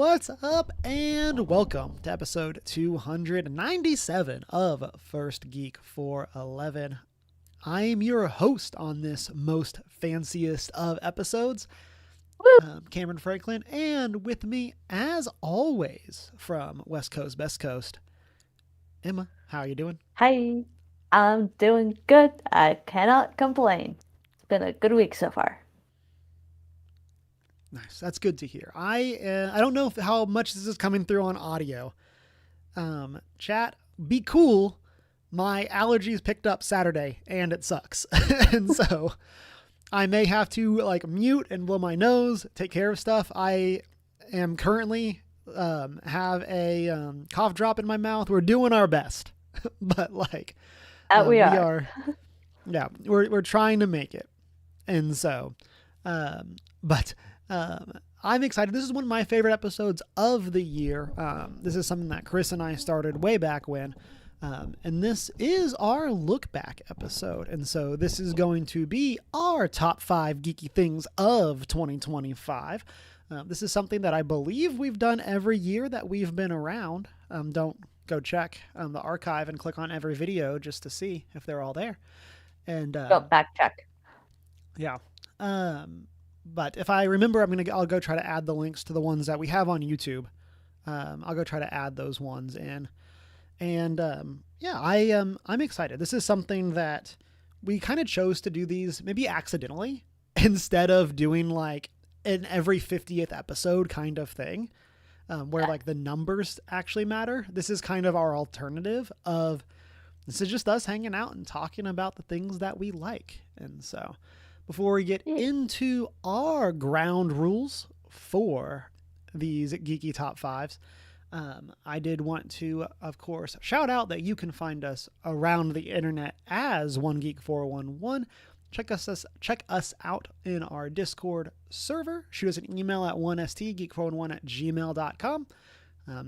What's up, and welcome to episode 297 of First Geek for 11. I am your host on this most fanciest of episodes, Cameron Franklin, and with me, as always, from West Coast, Best Coast, Emma. How are you doing? Hi, I'm doing good. I cannot complain. It's been a good week so far. Nice. That's good to hear. I don't know how much this is coming through on audio. Chat, be cool. My allergies picked up Saturday, and it sucks. And so I may have to mute and blow my nose, take care of stuff. I am currently have a cough drop in my mouth. We're doing our best, but That we we are. are, yeah, we're trying to make it. And so, but I'm excited. This is one of my favorite episodes of the year. This is something that Chris and I started way back when. And this is our look back episode. And so this is going to be our top 5 geeky things of 2025. This is something that I believe we've done every year that we've been around. Don't go check the archive and click on every video just to see if they're all there. And Go back check. yeah. But if I remember, I'll go try to add the links to the ones that we have on YouTube. I'll go try to add those ones in. And I'm excited. This is something that we kind of chose to do these maybe accidentally instead of doing like an every 50th episode kind of thing, where like the numbers actually matter. This is kind of our alternative of this is just us hanging out and talking about the things that we like. And so before we get into our ground rules for these geeky top 5s, I did want to, of course, shout out that you can find us around the internet as OneGeek411. Check us out in our Discord server. Shoot us an email at 1stgeek411@gmail.com.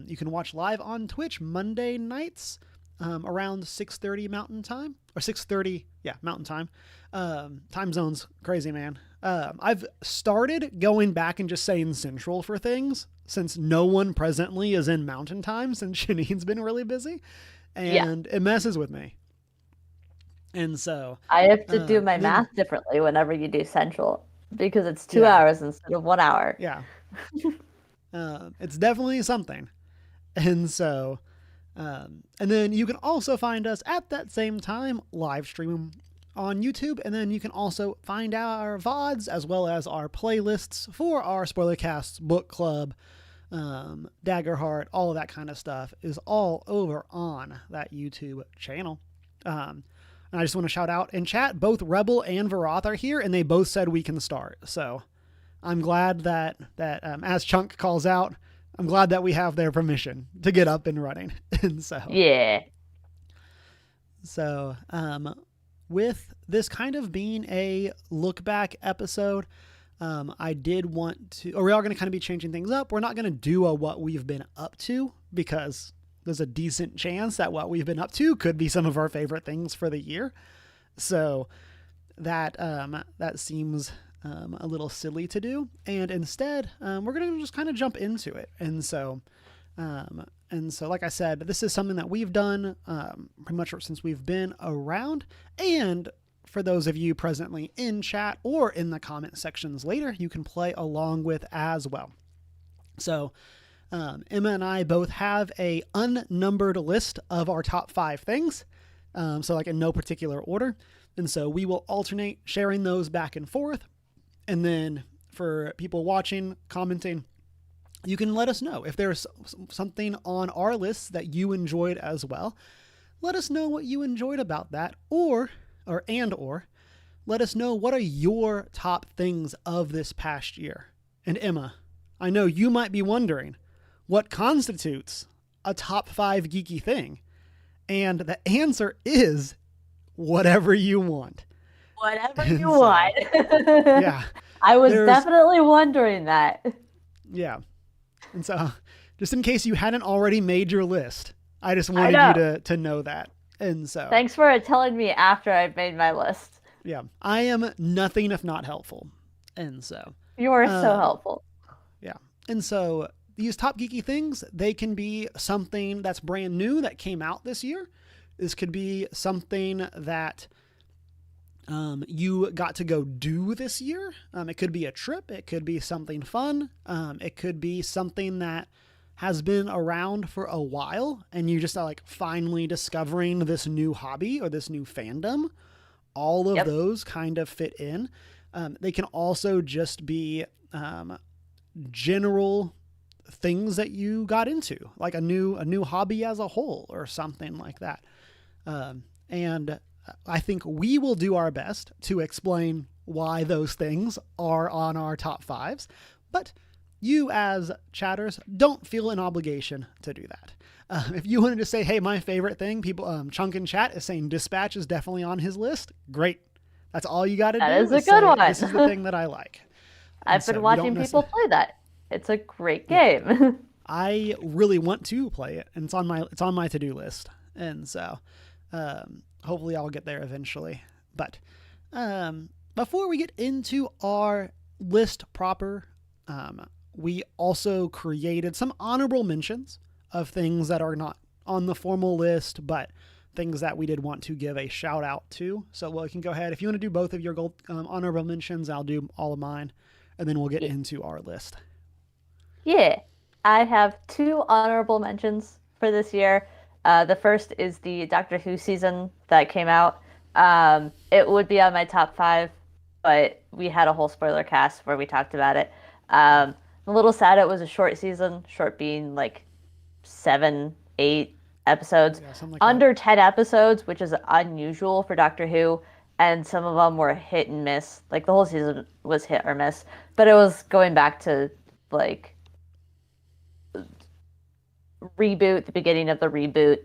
You can watch live on Twitch Monday nights around 6:30 Mountain Time, or 6:30, Mountain Time. Time zones, crazy, man. I've started going back and just saying Central for things since no one presently is in Mountain Time since Shanine's been really busy, and it messes with me. And so I have to do my math differently whenever you do Central because it's 2 hours instead of 1 hour. Yeah. It's definitely something. And so, and then you can also find us at that same time live stream on YouTube, and then you can also find our VODs as well as our playlists for our Spoilercasts, Book Club, Daggerheart, all of that kind of stuff is all over on that YouTube channel. And I just want to shout out in chat, both Rebel and Varath are here, and they both said we can start. So I'm glad that as Chunk calls out, I'm glad that we have their permission to get up and running. And so with this kind of being a look back episode, I did want to, or we are going to kind of be changing things up. We're not going to do a what we've been up to because there's a decent chance that what we've been up to could be some of our favorite things for the year. So that seems a little silly to do. And instead, we're going to just kind of jump into it. And so, like I said, this is something that we've done pretty much since we've been around. And for those of you presently in chat or in the comment sections later, you can play along with as well. So Emma and I both have a unnumbered list of our top 5 things. So like in no particular order. And so we will alternate sharing those back and forth. And then for people watching, commenting, you can let us know if there's something on our list that you enjoyed as well. Let us know what you enjoyed about that, or let us know what are your top things of this past year. And Emma, I know you might be wondering what constitutes a top 5 geeky thing. And the answer is whatever you want. Whatever you want. Yeah. I was definitely wondering that. Yeah. And so, just in case you hadn't already made your list, I just wanted you to know that. And so, thanks for telling me after I've made my list. Yeah. I am nothing if not helpful. And so, you are so helpful. Yeah. And so, these top geeky things, they can be something that's brand new that came out this year. This could be something that you got to go do this year. It could be a trip. It could be something fun. It could be something that has been around for a while and you just are like finally discovering this new hobby or this new fandom. All of those kind of fit in. They can also just be general things that you got into, like a new hobby as a whole or something like that. And I think we will do our best to explain why those things are on our top fives, but you as chatters don't feel an obligation to do that. If you wanted to say, hey, my favorite thing, people, Chunk in chat is saying Dispatch is definitely on his list. Great. That's all you got to do. That is a good one. This is the thing that I like. I've been watching people play that. It's a great game. I really want to play it, and it's on my to-do list. And so, hopefully I'll get there eventually. But, before we get into our list proper, we also created some honorable mentions of things that are not on the formal list, but things that we did want to give a shout out to. So we can go ahead. If you want to do both of your gold, honorable mentions, I'll do all of mine, and then we'll get into our list. Yeah, I have 2 honorable mentions for this year. The first is the Doctor Who season that came out. It would be on my top 5, but we had a whole spoiler cast where we talked about it. I'm a little sad it was a short season, short being like 7, 8 episodes. Yeah, like under 10 episodes, which is unusual for Doctor Who, and some of them were hit and miss. Like the whole season was hit or miss, but it was going back to like reboot, the beginning of the reboot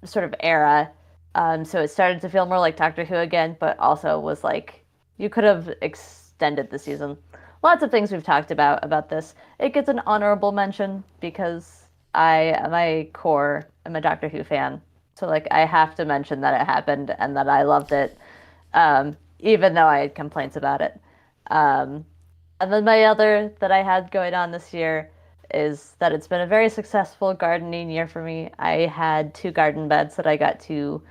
sort of era. So it started to feel more like Doctor Who again, but also was like you could have extended the season. Lots of things we've talked about this. It gets an honorable mention because I, at my core, am a Doctor Who fan. So like I have to mention that it happened and that I loved it, even though I had complaints about it. And then my other that I had going on this year is that it's been a very successful gardening year for me. I had 2 garden beds that I got to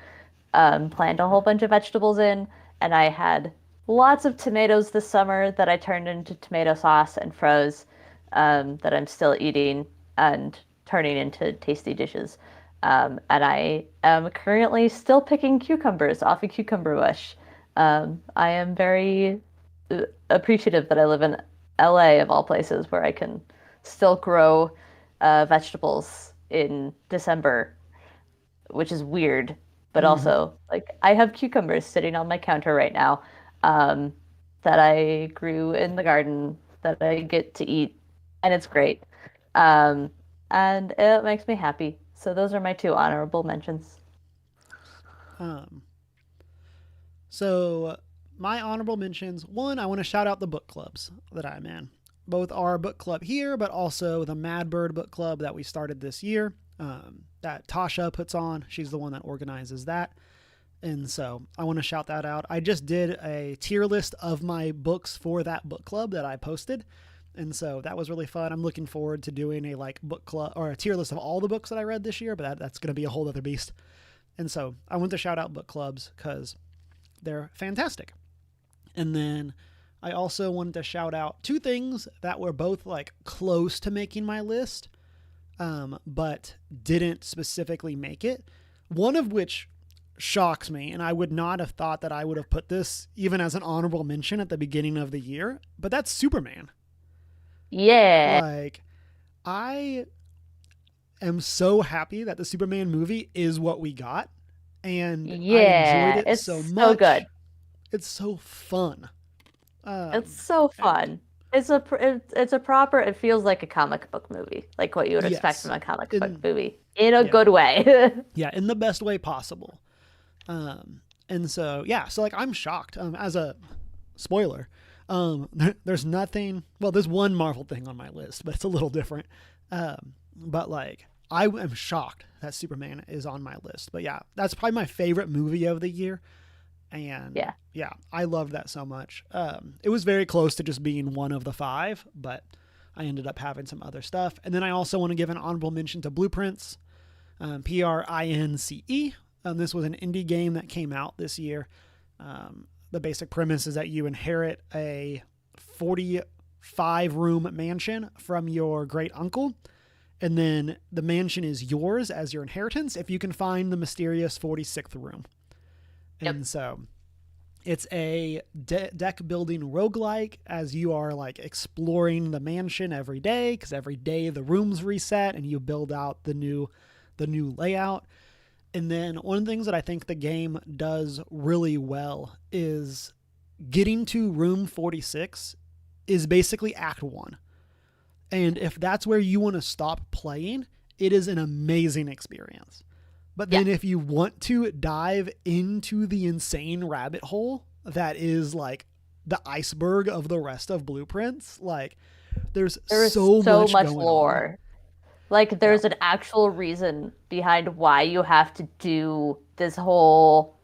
plant a whole bunch of vegetables in, and I had lots of tomatoes this summer that I turned into tomato sauce and froze that I'm still eating and turning into tasty dishes. And I am currently still picking cucumbers off a cucumber bush. I am very appreciative that I live in LA, of all places, where I can still grow vegetables in December, which is weird. But also, like, I have cucumbers sitting on my counter right now that I grew in the garden that I get to eat, and it's great. And it makes me happy. So those are my 2 honorable mentions. So my honorable mentions, one, I want to shout out the book clubs that I'm in. Both our book club here, but also the Mad Bird book club that we started this year, that Tasha puts on. She's the one that organizes that. And so I want to shout that out. I just did a tier list of my books for that book club that I posted. And so that was really fun. I'm looking forward to doing a like book club or a tier list of all the books that I read this year, but that's going to be a whole other beast. And so I want to shout out book clubs because they're fantastic. And then I also wanted to shout out 2 things that were both like close to making my list, but didn't specifically make it. One of which shocks me, and I would not have thought that I would have put this even as an honorable mention at the beginning of the year, but that's Superman. Yeah. Like, I am so happy that the Superman movie is what we got, and I enjoyed it so much. So good. It's so fun. It's so fun. It's a proper. It feels like a comic book movie, like what you would expect from a comic book movie, in a good way. Yeah, in the best way possible. And so so like I'm shocked. As a spoiler, there's nothing. Well, there's one Marvel thing on my list, but it's a little different. But like I am shocked that Superman is on my list. But yeah, that's probably my favorite movie of the year. And yeah, I loved that so much. It was very close to just being one of the 5, but I ended up having some other stuff. And then I also want to give an honorable mention to Blueprints, Prince. This was an indie game that came out this year. The basic premise is that you inherit a 45-room mansion from your great uncle, and then the mansion is yours as your inheritance if you can find the mysterious 46th room. Yep. And so it's a deck building roguelike as you are like exploring the mansion every day, because every day the rooms reset and you build out the new layout. And then one of the things that I think the game does really well is getting to room 46 is basically Act 1. And if that's where you want to stop playing, it is an amazing experience. But then if you want to dive into the insane rabbit hole that is like the iceberg of the rest of Blueprints, like there's so much going lore. on. Like there's an actual reason behind why you have to do this whole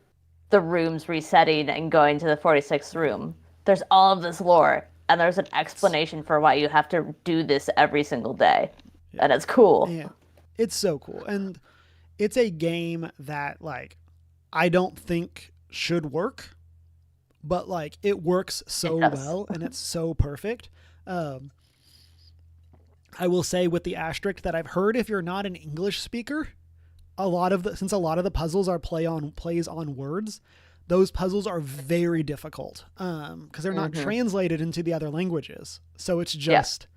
the rooms resetting and going to the 46th room. There's all of this lore, and there's an explanation for why you have to do this every single day. Yeah. And it's cool. Yeah. It's so cool. And it's a game that like I don't think should work, but like it works so well and it's so perfect. I will say with the asterisk that I've heard, if you're not an English speaker, since a lot of the puzzles are plays on words, those puzzles are very difficult because they're not translated into the other languages. So it's just,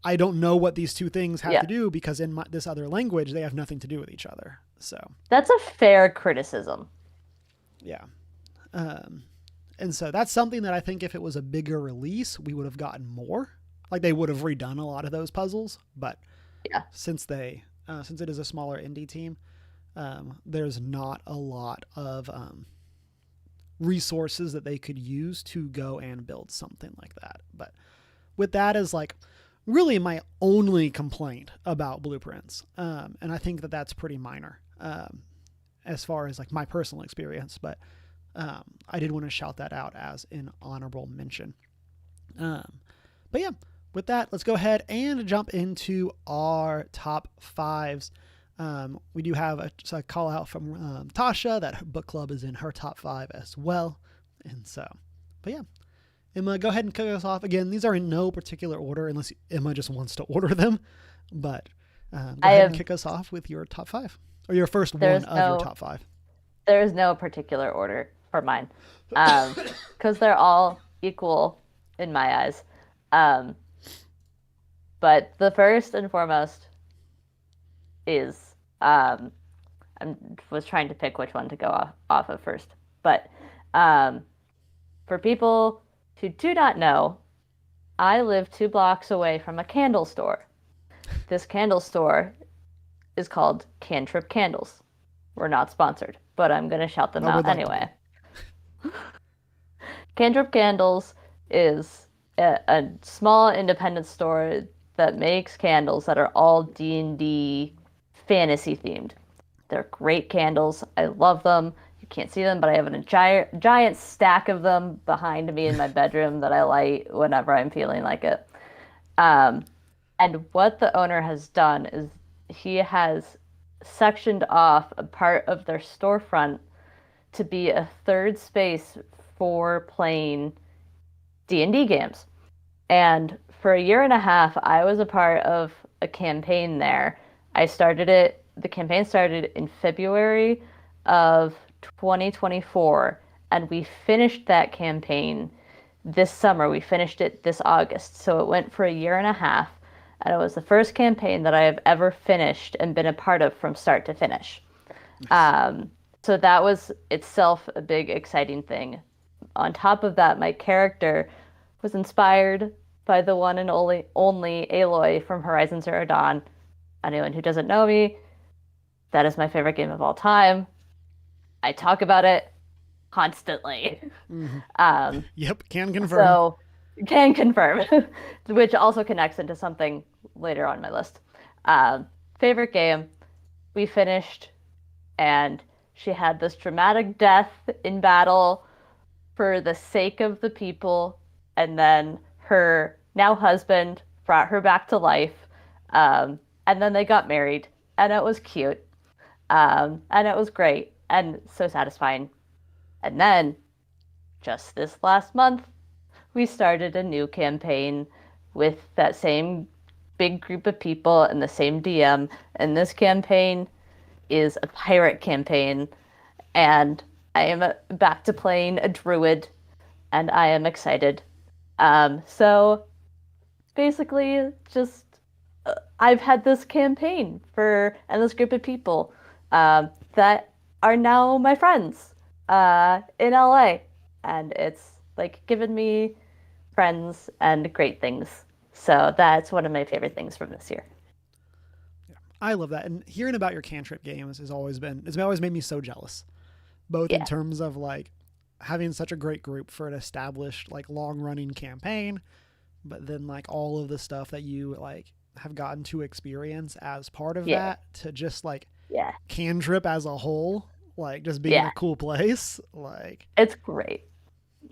I don't know what these two things have to do, because in this other language, they have nothing to do with each other. So that's a fair criticism. Yeah. And so that's something that I think if it was a bigger release, we would have gotten more. Like they would have redone a lot of those puzzles, but since it is a smaller indie team, there's not a lot of resources that they could use to go and build something like that. But with that as like really my only complaint about Blueprints, and I think that that's pretty minor as far as like my personal experience, but I did want to shout that out as an honorable mention. But yeah, with that, let's go ahead and jump into our top fives. We do have a call out from Tasha that her book club is in her top 5 as well. And so, but yeah, Emma, go ahead and kick us off. Again, these are in no particular order unless Emma just wants to order them. But go ahead and kick us off with your top 5 or your first one of your top 5. There's no particular order for mine because they're all equal in my eyes. But the first and foremost is I was trying to pick which one to go off of first. But for people who do not know, I live 2 blocks away from a candle store. This candle store is called Cantrip Candles. We're not sponsored, but I'm going to shout them out anyway. Cantrip Candles is a small independent store that makes candles that are all D&D fantasy themed. They're great candles. I love them. You can't see them, but I have a giant stack of them behind me in my bedroom that I light whenever I'm feeling like it. And what the owner has done is he has sectioned off a part of their storefront to be a third space for playing D&D games. And for a year and a half, I was a part of a campaign there. The campaign started in February of 2024, and we finished that campaign this summer. We finished it this August. So it went for a year and a half, and it was the first campaign that I have ever finished and been a part of from start to finish. Nice. So that was itself a big, exciting thing. On top of that, my character was inspired by the one and only Aloy from Horizon Zero Dawn. Anyone who doesn't know me, that is my favorite game of all time. I talk about it constantly. Mm-hmm. Yep, can confirm. So, can confirm, which also connects into something later on my list. Favorite game, we finished, and she had this dramatic death in battle for the sake of the people, and then her now husband brought her back to life, and then they got married, and it was cute, and it was great and so satisfying. And then just this last month, we started a new campaign with that same big group of people and the same DM. And this campaign is a pirate campaign. And I am back to playing a druid, and I am excited. So basically, just I've had this campaign for and this group of people that are now my friends in LA, and it's like given me friends and great things. So that's one of my favorite things from this year. I love that. And hearing about your cantrip games has always been, it's always made me so jealous, both in Yeah, terms of like having such a great group for an established, like long running campaign, but then like all of the stuff that you like have gotten to experience as part of yeah, that to just like yeah, cantrip as a whole, like just being yeah. a cool place. Like, It's great.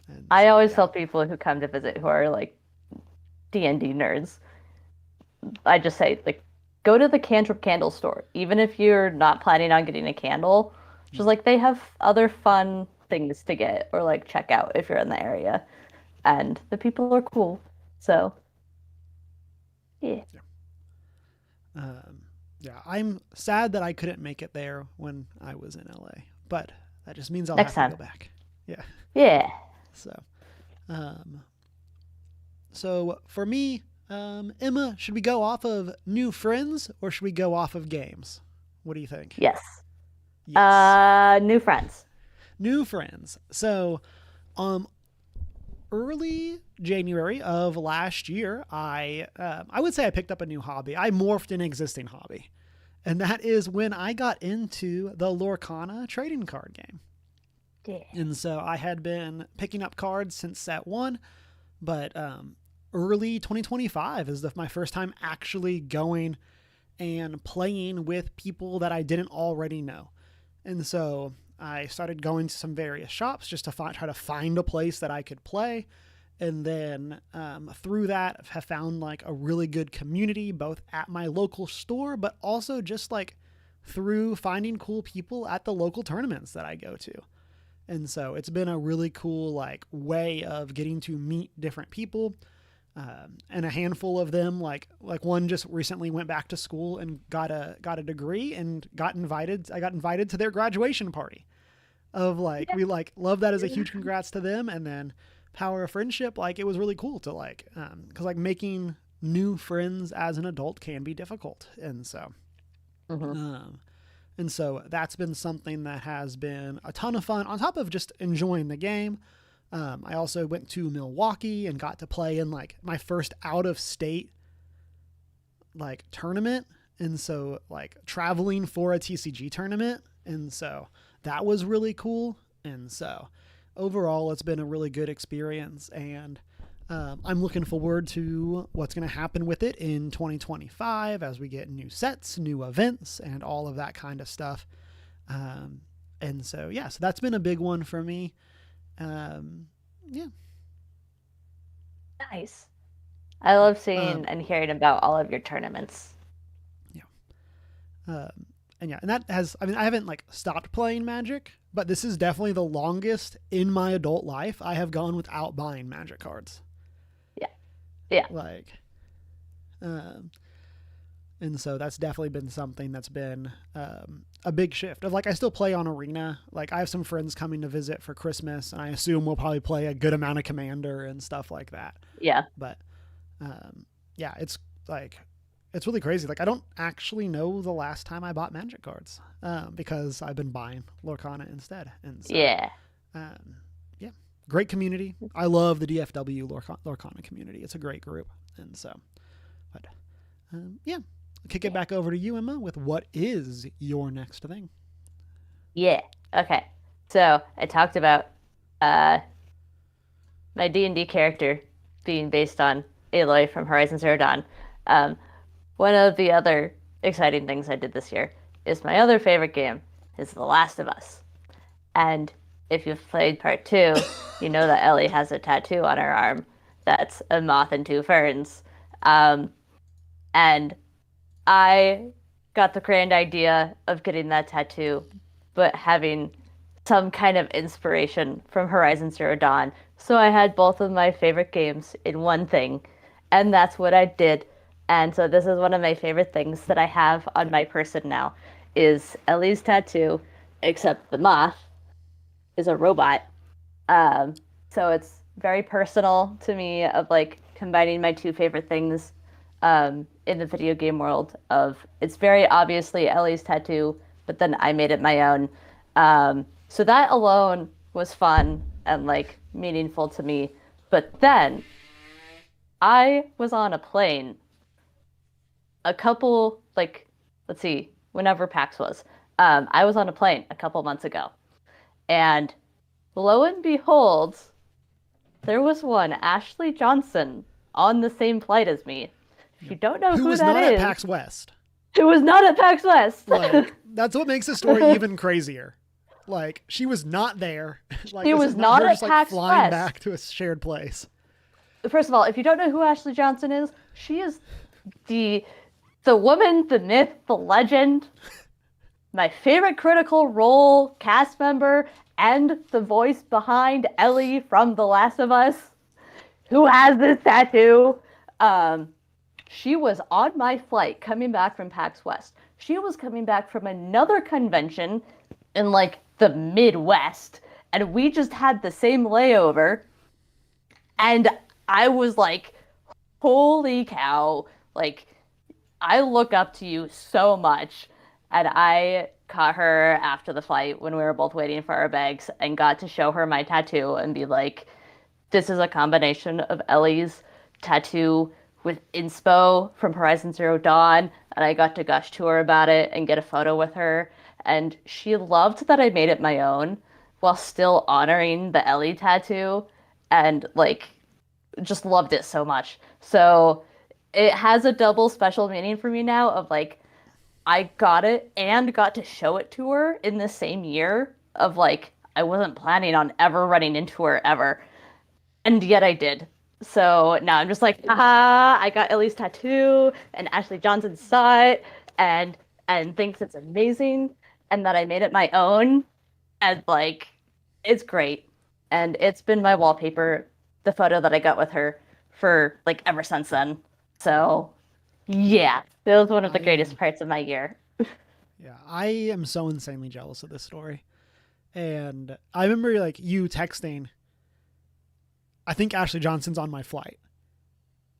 and I so, always yeah. tell people who come to visit who are like D&D nerds, I just say like go to the cantrip candle store, even if you're not planning on getting a candle. Just like they have other fun things to get or like check out if you're in the area, and the people are cool. So yeah, Yeah. Um, yeah, I'm sad that I couldn't make it there when I was in LA, but that just means I'll next have to time. go back. Yeah. Yeah, So, um, so for me, Emma, should we go off of new friends or should we go off of games? What do you think? yes. Yes, New friends. new friends. So, um, early January of last year, I would say I picked up a new hobby. I morphed an existing hobby, and that is when I got into the Lorcana trading card game. Yeah. And so I had been picking up cards since set one, but early 2025 is my first time actually going and playing with people that I didn't already know. And so I started going to some various shops just to try to find a place that I could play. And then through that, have found like a really good community, both at my local store, but also just like through finding cool people at the local tournaments that I go to. And so it's been a really cool like way of getting to meet different people. And a handful of them, like one just recently went back to school and got a degree and got invited. I got invited to their graduation party. Of like we like love that as a huge congrats to them. And then power of friendship, like it was really cool to like because like making new friends as an adult can be difficult, Hmm. um, and so that's been something that has been a ton of fun on top of just enjoying the game. I also went to Milwaukee and got to play in like my first out of state like tournament. And so like traveling for a TCG tournament. And so that was really cool. And so overall, it's been a really good experience. And I'm looking forward to what's going to happen with it in 2025 as we get new sets, new events, and all of that kind of stuff. And so, yeah, so that's been a big one for me. Yeah. Nice. I love seeing Um, and hearing about all of your tournaments. yeah. And yeah, and that has, I mean, I haven't like stopped playing Magic, but this is definitely the longest in my adult life I have gone without buying Magic cards. Yeah. Yeah. Like, um, and so that's definitely been something that's been a big shift. Of like, I still play on Arena. Like, I have some friends coming to visit for Christmas, and I assume we'll probably play a good amount of Commander and stuff like that. Yeah. But yeah, it's like it's really crazy. Like, I don't actually know the last time I bought Magic cards because I've been buying Lorcana instead. And so, Yeah. yeah, great community. I love the DFW Lorcana community. It's a great group. And so, but yeah, kick it Yeah. back over to you, Emma, with what is your next thing? Yeah. Okay. So I talked about uh my D&D character being based on Aloy from Horizon Zero Dawn. Um, one of the other exciting things I did this year is my other favorite game is The Last of Us. And if you've played part two, you know that Ellie has a tattoo on her arm that's a moth and two ferns. Um, and I got the grand idea of getting that tattoo, but having some kind of inspiration from Horizon Zero Dawn. So I had both of my favorite games in one thing, and that's what I did. And so this is one of my favorite things that I have on my person now is Ellie's tattoo, except the moth is a robot. Um, so it's very personal to me of like combining my two favorite things in the video game world of it's very obviously Ellie's tattoo, but then I made it my own. So that alone was fun and like meaningful to me. But then I was on a plane a couple like let's see, whenever PAX was. I was on a plane a couple months ago. And lo and behold, there was one Ashley Johnson on the same flight as me. If you don't know who who was that not is, at PAX West. who was not at PAX West. Like, that's what makes the story even crazier. Like, she was not there. Like, She this was is not her at just, like, PAX flying West. back to a shared place. First of all, if you don't know who Ashley Johnson is, she is the woman, the myth, the legend, my favorite Critical Role cast member, and the voice behind Ellie from The Last of Us, who has this tattoo. She was on my flight coming back from PAX West. She was coming back from another convention in like the Midwest, and we just had the same layover. And I was like, holy cow, like, I look up to you so much. And I caught her after the flight when we were both waiting for our bags and got to show her my tattoo and be like, this is a combination of Ellie's tattoo with inspo from Horizon Zero Dawn. And I got to gush to her about it and get a photo with her. And she loved that I made it my own while still honoring the Ellie tattoo and like just loved it so much. So it has a double special meaning for me now of like I got it and got to show it to her in the same year of like I wasn't planning on ever running into her ever. And yet I did. So now I'm just like, haha, I got Ellie's tattoo and Ashley Johnson saw it and thinks it's amazing and that I made it my own. And like it's great. And it's been my wallpaper, the photo that I got with her for like ever since then. So yeah, that was one of the greatest parts of my year. Yeah, I am so insanely jealous of this story. And I remember like you texting, I think Ashley Johnson's on my flight.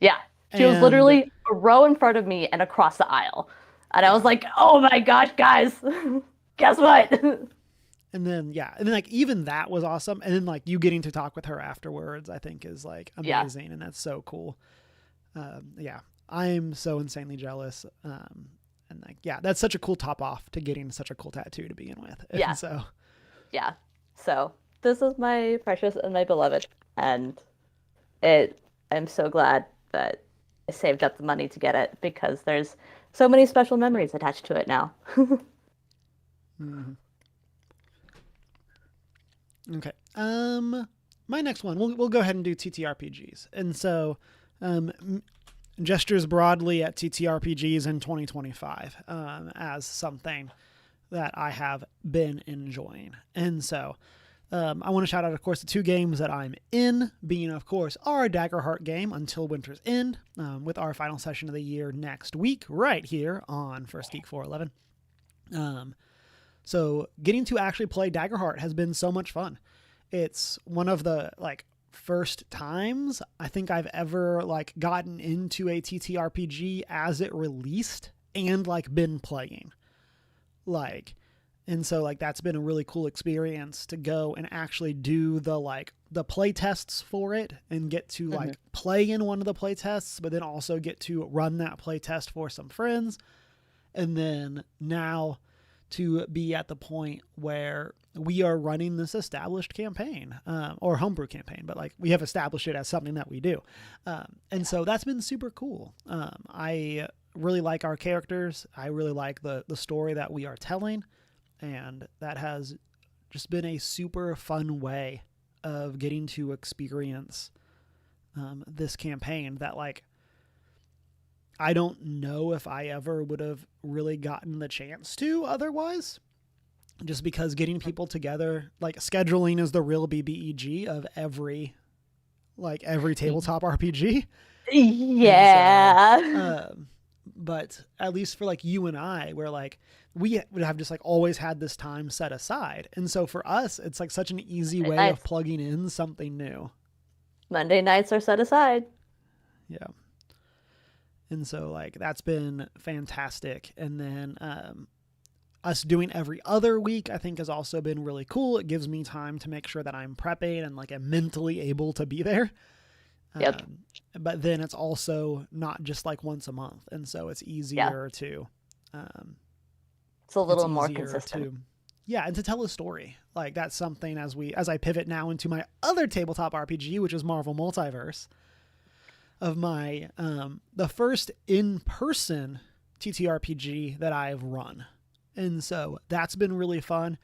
Yeah, she was literally a row in front of me and across the aisle. And I was like, oh my gosh, guys, guess what? And then, yeah. And then, like, even that was awesome. And then, like, you getting to talk with her afterwards, I think is, like, amazing. Yeah. And that's so cool. Yeah. I'm so insanely jealous. And, like, yeah, that's such a cool top off to getting such a cool tattoo to begin with. And yeah. So. Yeah. So, this is my precious and my beloved. And I'm so glad that I saved up the money to get it because there's so many special memories attached to it now. Mm-hmm. Okay. My next one, we'll go ahead and do TTRPGs. And so, gestures broadly at TTRPGs in 2025 as something that I have been enjoying. And so, I want to shout out, of course, the two games that I'm in, being, of course, our Daggerheart game, Until Winter's End, with our final session of the year next week, right here on First Geek 411. So getting to actually play Daggerheart has been so much fun. It's one of the like first times I think I've ever like gotten into a TTRPG as it released and like been playing. Like, and so like that's been a really cool experience to go and actually do the play tests for it and get to like play in one of the play tests, but then also get to run that play test for some friends. And then now to be at the point where we are running this established campaign or homebrew campaign, but like we have established it as something that we do. And so that's been super cool. I really like our characters. I really like the story that we are telling. And that has just been a super fun way of getting to experience this campaign that like I don't know if I ever would have really gotten the chance to otherwise, just because getting people together, like scheduling is the real BBEG of every tabletop RPG. Yeah. But at least for like you and I, where like we would have just like always had this time set aside. And so for us, it's like such an easy way of plugging in something new. Monday nights are set aside. Yeah. And so like that's been fantastic. And then us doing every other week, I think has also been really cool. It gives me time to make sure that I'm prepping and like I'm mentally able to be there. Yep. But then it's also not just like once a month. And so it's easier to, it's a little more consistent. And to tell a story. Like that's something as I pivot now into my other tabletop RPG, which is Marvel Multiverse, of my, the first in-person TTRPG that I've run. And so that's been really fun.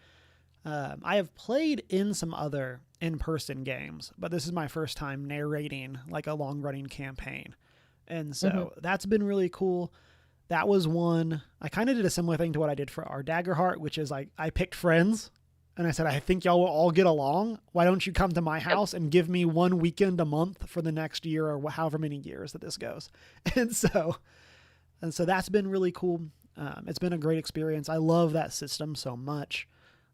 I have played in some other in-person games, but this is my first time narrating like a long-running campaign. And so that's been really cool. That was one, I kind of did a similar thing to what I did for our Daggerheart, which is like I picked friends and I said, I think y'all will all get along. Why don't you come to my house and give me one weekend a month for the next year or however many years that this goes. And so that's been really cool. It's been a great experience. I love that system so much.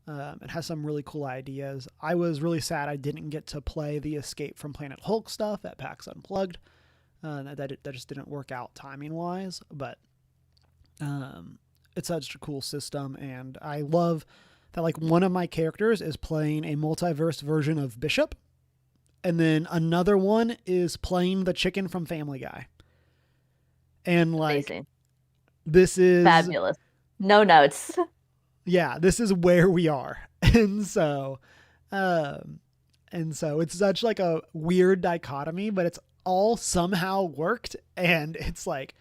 It has some really cool ideas. I was really sad I didn't get to play the Escape from Planet Hulk stuff at PAX Unplugged. That just didn't work out timing wise, but it's such a cool system. And I love that like one of my characters is playing a multiverse version of Bishop. And then another one is playing the chicken from Family Guy. And like, amazing. This is fabulous. No notes. Yeah, this is where we are. And so it's such like a weird dichotomy, but it's all somehow worked. And it's like,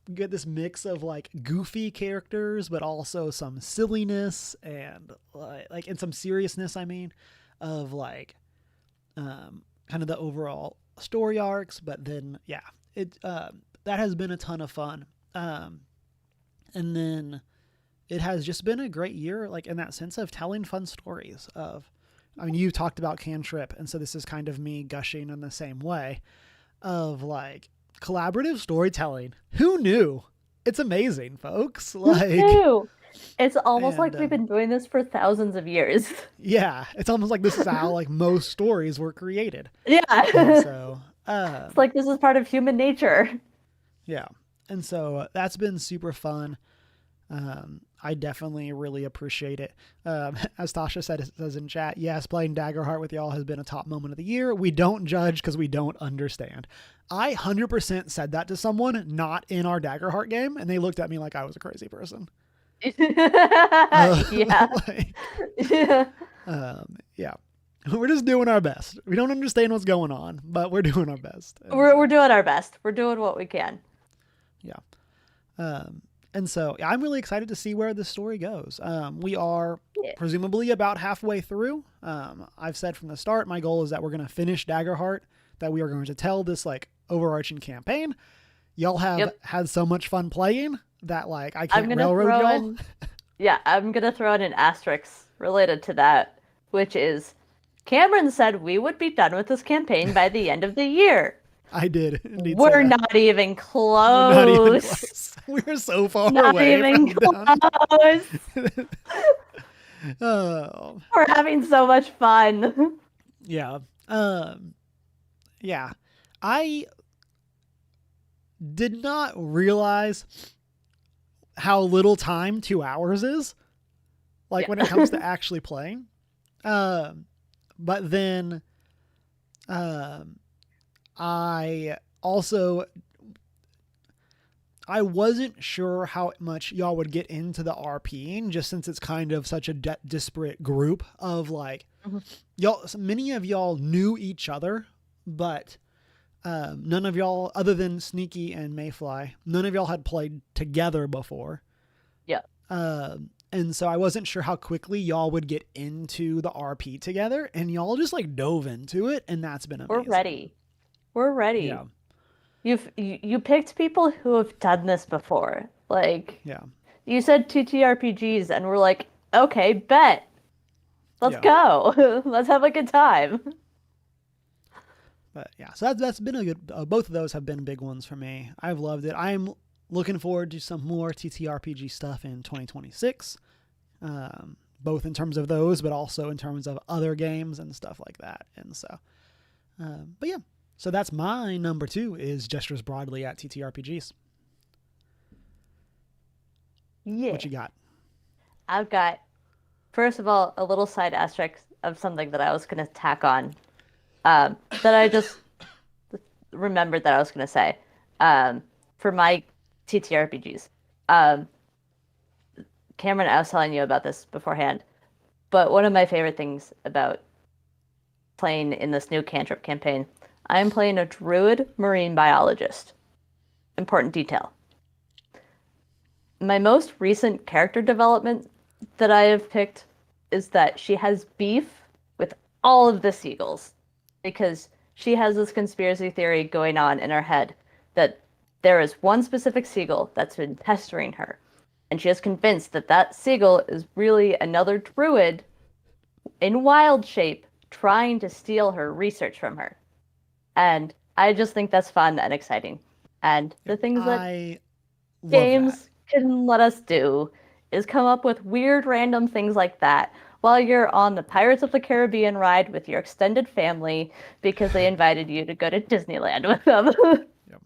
you get this mix of like goofy characters, but also some silliness and like, and some seriousness, I mean, of like, kind of the overall story arcs. But then, yeah, that has been a ton of fun. And then it has just been a great year, like in that sense of telling fun stories I mean, you talked about Cantrip. And so this is kind of me gushing in the same way of like collaborative storytelling. Who knew? It's amazing, folks. Like, who knew? It's almost like we've been doing this for thousands of years. Yeah. It's almost like this is how like most stories were created. Yeah. And so, it's like this is part of human nature. Yeah. And so that's been super fun. I definitely really appreciate it. As Tasha says in chat, yes, playing Daggerheart with y'all has been a top moment of the year. We don't judge because we don't understand. I 100% said that to someone not in our Daggerheart game, and they looked at me like I was a crazy person. Yeah. Yeah. We're just doing our best. We don't understand what's going on, but we're doing our best. We're doing our best. We're doing what we can. Yeah. And so I'm really excited to see where this story goes. We are presumably about halfway through. I've said from the start, my goal is that we're going to finish Daggerheart, that we are going to tell this like overarching campaign. Y'all have had so much fun playing that like I can't railroad y'all. I'm going to throw in an asterisk related to that, which is Cameron said we would be done with this campaign by the end of the year. I did. We're not even close. We're so far not away. Not even close. We're having so much fun. Yeah. Yeah. I did not realize how little time 2 hours is. Like when it comes to actually playing. But then I wasn't sure how much y'all would get into the RPing, just since it's kind of such a disparate group of like, y'all. Many of y'all knew each other, but none of y'all, other than Sneaky and Mayfly, none of y'all had played together before. Yeah. And so I wasn't sure how quickly y'all would get into the RP together, and y'all just like dove into it, and that's been amazing. We're ready. Yeah. You picked people who have done this before. Like Yeah. you said TTRPGs and we're like, okay, bet. Let's Yeah. go. Let's have a good time. But yeah, so that's been a good. Both of those have been big ones for me. I've loved it. I'm looking forward to some more TTRPG stuff in 2026. Both in terms of those, but also in terms of other games and stuff like that. And so, but yeah, so that's my number two is gestures broadly at TTRPGs. Yeah. What you got? I've got, first of all, a little side asterisk of something that I was going to tack on that I just remembered that I was going to say for my TTRPGs. Um, Cameron, I was telling you about this beforehand, but one of my favorite things about playing in this new cantrip campaign, I'm playing a druid marine biologist. Important detail. My most recent character development that I have picked is that she has beef with all of the seagulls because she has this conspiracy theory going on in her head that there is one specific seagull that's been pestering her. And she is convinced that that seagull is really another druid in wild shape trying to steal her research from her. And I just think that's fun and exciting. And the Yep. things that I love that. games can let us do is come up with weird random things like that while you're on the Pirates of the Caribbean ride with your extended family because they invited you to go to Disneyland with them. Yep.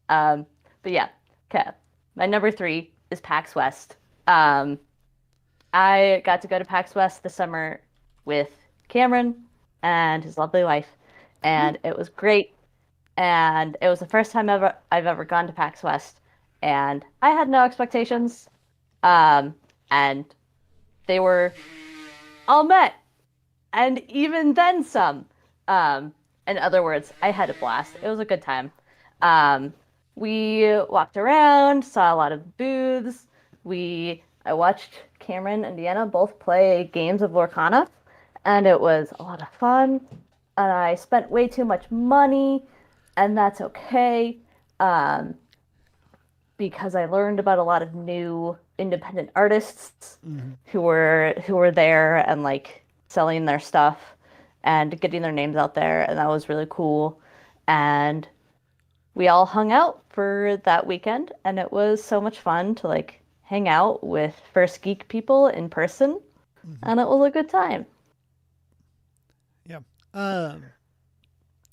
um, but yeah, okay. My number three is PAX West. Um, I got to go to PAX West this summer with Cameron and his lovely wife, and it was great. And it was the first time I've ever gone to PAX West, and I had no expectations, um, and they were all met, and even then some. Um, in other words, I had a blast. It was a good time. Um, we walked around, saw a lot of booths. I watched Cameron and Deanna both play games of Lorcana, and it was a lot of fun. And I spent way too much money, and that's okay. Um, because I learned about a lot of new independent artists Mm-hmm. who were there and like selling their stuff and getting their names out there, and that was really cool. And we all hung out for that weekend, and it was so much fun to like hang out with first geek people in person, Mm-hmm. and it was a good time. Yeah. I'm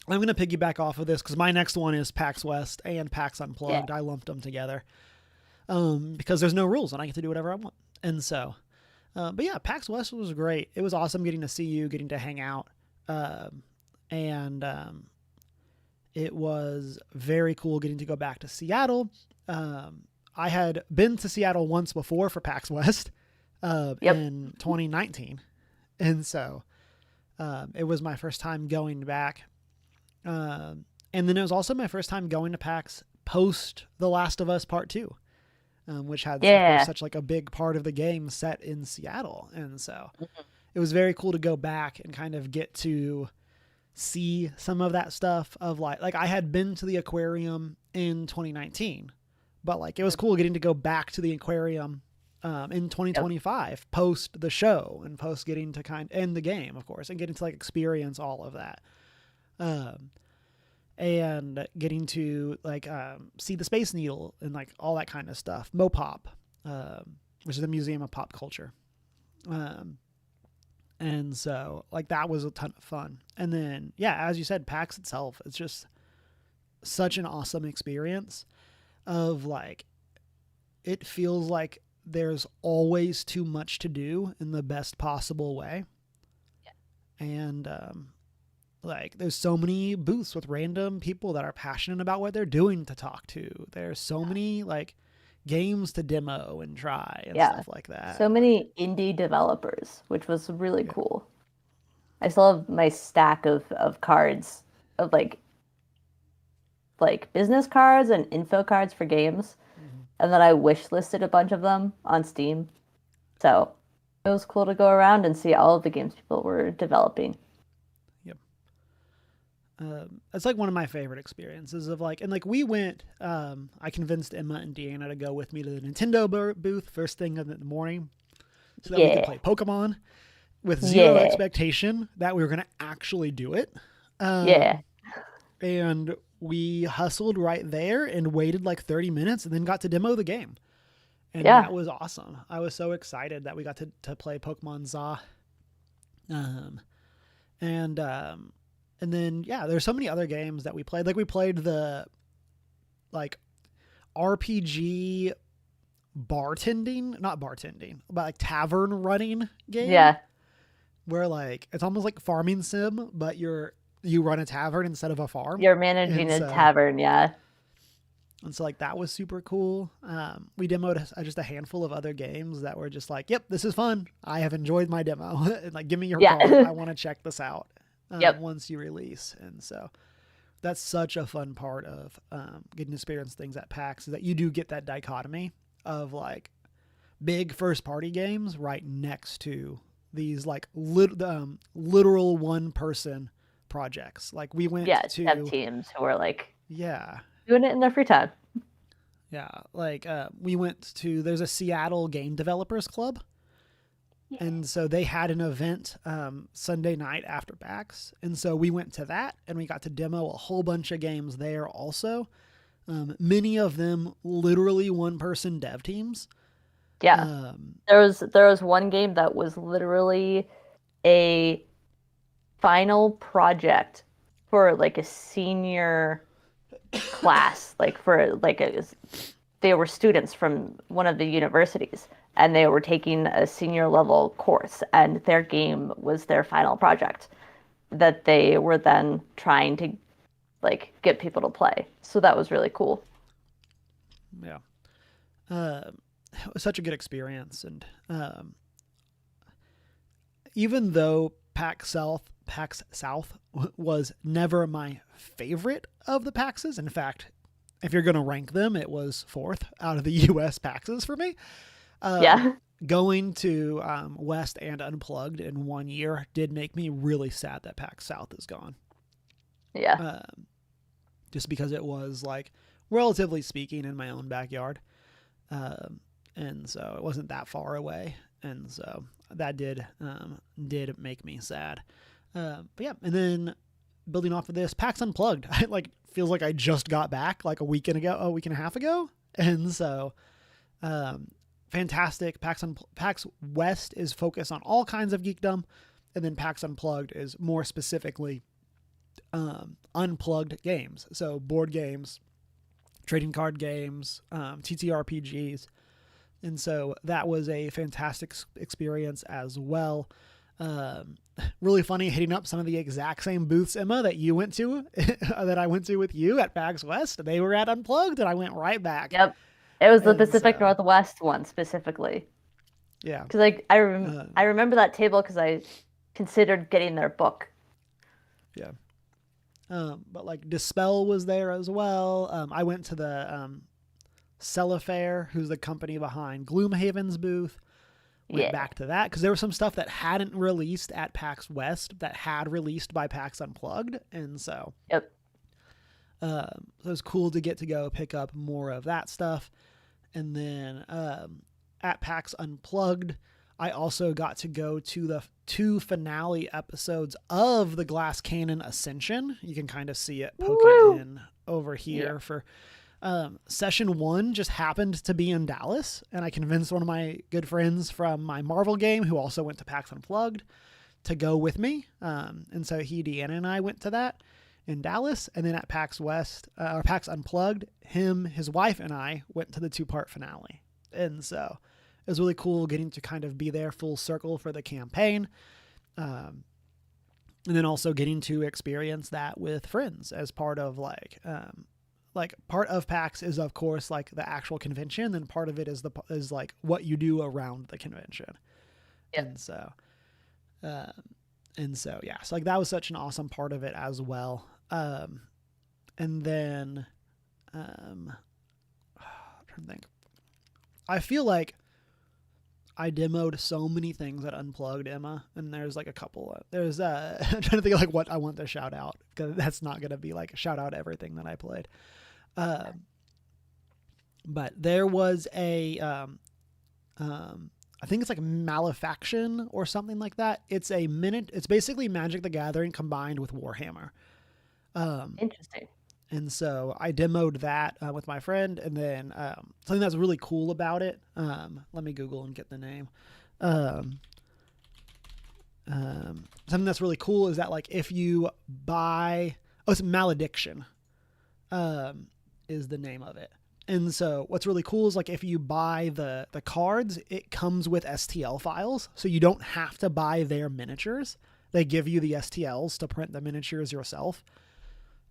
going to piggyback off of this because my next one is PAX West and PAX Yeah. Unplugged. I lumped them together because there's no rules and I get to do whatever I want. And so, but yeah, PAX West was great. It was awesome getting to see you, getting to hang out. And it was very cool getting to go back to Seattle. I had been to Seattle once before for PAX West Yep. in 2019. And so it was my first time going back. And then it was also my first time going to PAX post The Last of Us Part 2, which had, of course, Yeah. such like a big part of the game set in Seattle. And so it was very cool to go back and kind of get to see some of that stuff of like I had been to the aquarium in 2019, but like it was cool getting to go back to the aquarium in Yep. 2025 post the show and post getting to and the game, of course, and getting to like experience all of that. And getting to like see the Space Needle and like all that kind of stuff. Mopop, which is the Museum of Pop Culture. And so like that was a ton of fun. And then yeah, as you said, PAX itself, it's just such an awesome experience of like it feels like there's always too much to do in the best possible way. And like there's so many booths with random people that are passionate about what they're doing to talk to. There's so many like games to demo and try and Yeah. stuff like that. So Like many indie developers, which was really yeah, cool. I still have my stack of cards of like business cards and info cards for games, mm-hmm. and then I wish listed a bunch of them on Steam. So it was cool to go around and see all of the games people were developing. Yep. it's like one of my favorite experiences of like, and like we went, I convinced Emma and Deanna to go with me to the Nintendo booth first thing in the morning so that we could play Pokemon with zero expectation that we were going to actually do it. And we hustled right there and waited like 30 minutes and then got to demo the game. And that was awesome. I was so excited that we got to play Pokemon Za. And then, there's so many other games that we played. Like we played the like RPG not bartending, but like tavern running game. Yeah. Where like, it's almost like farming sim, but you run a tavern instead of a farm. You're managing a tavern. Yeah. And so like that was super cool. We demoed just a handful of other games that were just like, yep, this is fun. I have enjoyed my demo. Like, give me your card. I want to check this out. Once you release. And so that's such a fun part of getting to experience things at PAX, is that you do get that dichotomy of like big first party games right next to these like literal one person projects. Like we went to dev teams who are like doing it in their free time. Yeah, like we went to, there's a Seattle game developers club. And so they had an event Sunday night after PAX. And so we went to that and we got to demo a whole bunch of games there also. Many of them literally one-person dev teams. Yeah. There was one game that was literally a final project for like a senior class, like for like they were students from one of the universities. And they were taking a senior level course, and their game was their final project that they were then trying to like get people to play. So that was really cool. Yeah. It was such a good experience. And even though PAX South was never my favorite of the PAXs, in fact, if you're going to rank them, it was 4th out of the US PAXs for me. Going to West and Unplugged in 1 year did make me really sad that PAX South is gone. Yeah. Just because it was like, relatively speaking, in my own backyard. And so it wasn't that far away. And so that did make me sad. But yeah, and then building off of this, PAX Unplugged, feels like I just got back like a week and a half ago. And so, fantastic. PAX West is focused on all kinds of geekdom, and then PAX Unplugged is more specifically unplugged games. So board games, trading card games, TTRPGs. And so that was a fantastic experience as well. Really funny hitting up some of the exact same booths, Emma, that you went to, that I went to with you at PAX West. They were at Unplugged, and I went right back. Yep. It was the Pacific Northwest one specifically. Yeah. Because I remember that table because I considered getting their book. Yeah. But like Dispel was there as well. I went to the Cellafair, who's the company behind Gloomhaven's booth. Went back to that because there was some stuff that hadn't released at PAX West that had released by PAX Unplugged. And so it was cool to get to go pick up more of that stuff. And then at PAX Unplugged, I also got to go to the 2 finale episodes of the Glass Cannon Ascension. You can kind of see it poking in over here for session 1 just happened to be in Dallas. And I convinced one of my good friends from my Marvel game, who also went to PAX Unplugged, to go with me. And so Deanna and I went to that in Dallas, and then at PAX West, or PAX Unplugged, his wife, and I went to the 2-part finale. And so it was really cool getting to kind of be there full circle for the campaign. And then also getting to experience that with friends as part of like part of PAX is of course like the actual convention, and part of it is like what you do around the convention. Yep. And so yeah, so like that was such an awesome part of it as well. And then I'm trying to think. I feel like I demoed so many things at Unplugged, Emma, and there's like a couple. There's I'm trying to think of like what I want to shout out, because that's not gonna be like a shout out everything that I played. But there was I think it's like Malefaction or something like that. It's It's basically Magic the Gathering combined with Warhammer. Interesting. And so I demoed that with my friend, and then something that's really cool about it. Let me Google and get the name. Something that's really cool is that like if you buy, it's Malediction, is the name of it. And so what's really cool is like if you buy the cards, it comes with STL files, so you don't have to buy their miniatures. They give you the STLs to print the miniatures yourself.